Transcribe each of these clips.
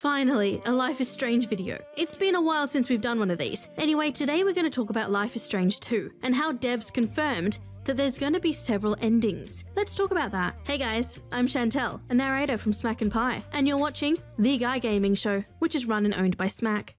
Finally, a Life is Strange video. It's been a while since we've done one of these. Anyway, today we're going to talk about Life is Strange 2 and how devs confirmed that there's going to be several endings. Let's talk about that. Hey guys, I'm Chantel, a narrator from SmackNPie, and you're watching The Guy Gaming Show, which is run and owned by Smack.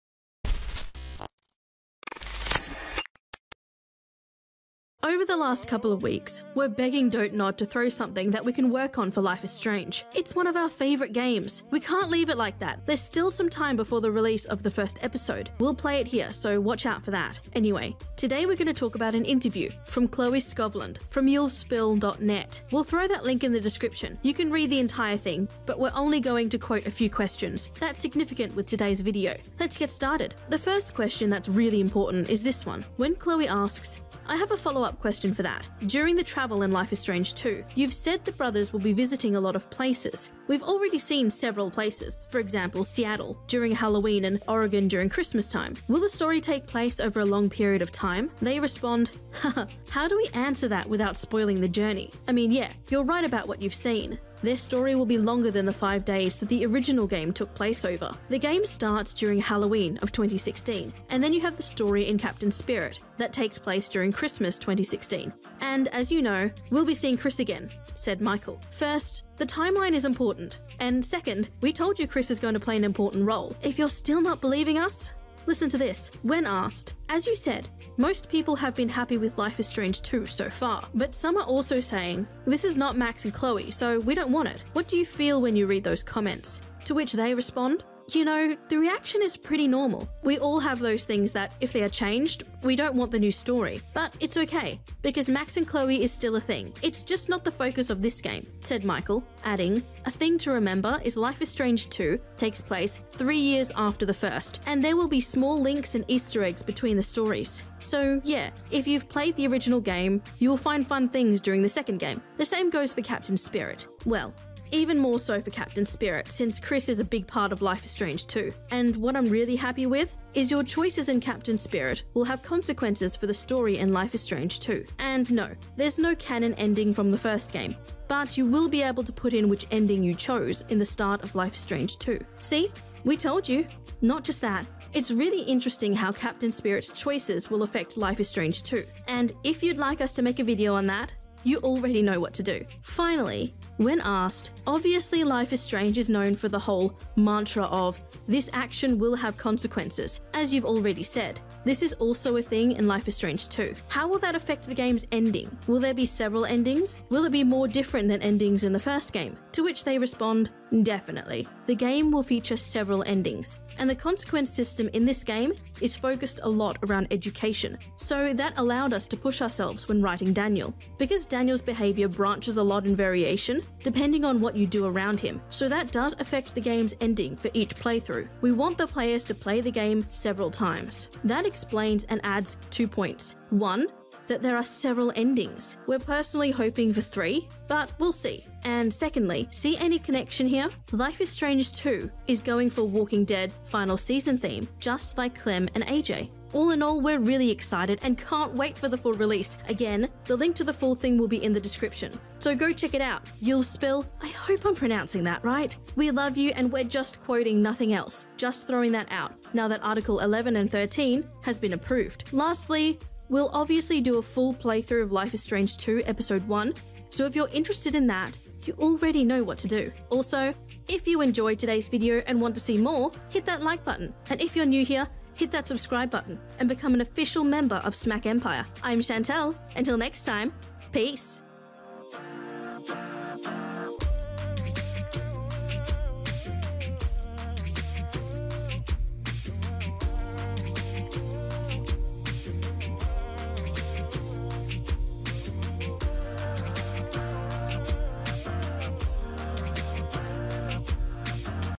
Over the last couple of weeks, we're begging Dontnod to throw something that we can work on for Life is Strange. It's one of our favourite games. We can't leave it like that. There's still some time before the release of the first episode. We'll play it here, so watch out for that. Anyway, today we're going to talk about an interview from Chloe Scovland from you'llspill.net. We'll throw that link in the description. You can read the entire thing, but we're only going to quote a few questions. That's significant with today's video. Let's get started. The first question that's really important is this one. When Chloe asks, I have a follow-up question for that. During the travel in Life is Strange 2, you've said the brothers will be visiting a lot of places. We've already seen several places, for example Seattle during Halloween and Oregon during Christmas time. Will the story take place over a long period of time? They respond, haha, how do we answer that without spoiling the journey? I mean, yeah, you're right about what you've seen. Their story will be longer than the 5 days that the original game took place over. The game starts during Halloween of 2016, and then you have the story in Captain Spirit that takes place during Christmas 2016. And as you know, we'll be seeing Chris again, said Michael. First, the timeline is important, and second, we told you Chris is going to play an important role. If you're still not believing us, listen to this. When asked, as you said, most people have been happy with Life is Strange 2 so far, but some are also saying, this is not Max and Chloe, so we don't want it. What do you feel when you read those comments? To which they respond, you know, the reaction is pretty normal. We all have those things that, if they are changed, we don't want the new story. But it's okay, because Max and Chloe is still a thing. It's just not the focus of this game, said Michael, adding, a thing to remember is Life is Strange 2 takes place 3 years after the first, and there will be small links and Easter eggs between the stories. So yeah, if you've played the original game, you will find fun things during the second game. The same goes for Captain Spirit. Well, even more so for Captain Spirit, since Chris is a big part of Life is Strange 2. And what I'm really happy with is your choices in Captain Spirit will have consequences for the story in Life is Strange 2. And no, there's no canon ending from the first game, but you will be able to put in which ending you chose in the start of Life is Strange 2. See? We told you. Not just that. It's really interesting how Captain Spirit's choices will affect Life is Strange 2. And if you'd like us to make a video on that, you already know what to do. Finally, when asked, obviously Life is Strange is known for the whole mantra of, this action will have consequences, as you've already said. This is also a thing in Life is Strange 2. How will that affect the game's ending? Will there be several endings? Will it be more different than endings in the first game? To which they respond, definitely. The game will feature several endings, and the consequence system in this game is focused a lot around education, so that allowed us to push ourselves when writing Daniel. Because Daniel's behavior branches a lot in variation, depending on what you do around him, so that does affect the game's ending for each playthrough. We want the players to play the game several times. That explains and adds 2 points. One, that there are several endings. We're personally hoping for 3, but we'll see. And secondly, see any connection here? Life is Strange 2 is going for Walking Dead final season theme, just like Clem and AJ. All in all, we're really excited and can't wait for the full release. Again, the link to the full thing will be in the description, so go check it out. You'llspill, I hope I'm pronouncing that right. We love you and we're just quoting nothing else, just throwing that out, now that Article 11 and 13 has been approved. Lastly, we'll obviously do a full playthrough of Life is Strange 2 Episode 1, so if you're interested in that, you already know what to do. Also, if you enjoyed today's video and want to see more, hit that like button, and if you're new here, hit that subscribe button and become an official member of SmackNPie. I'm Chantel. Until next time, peace.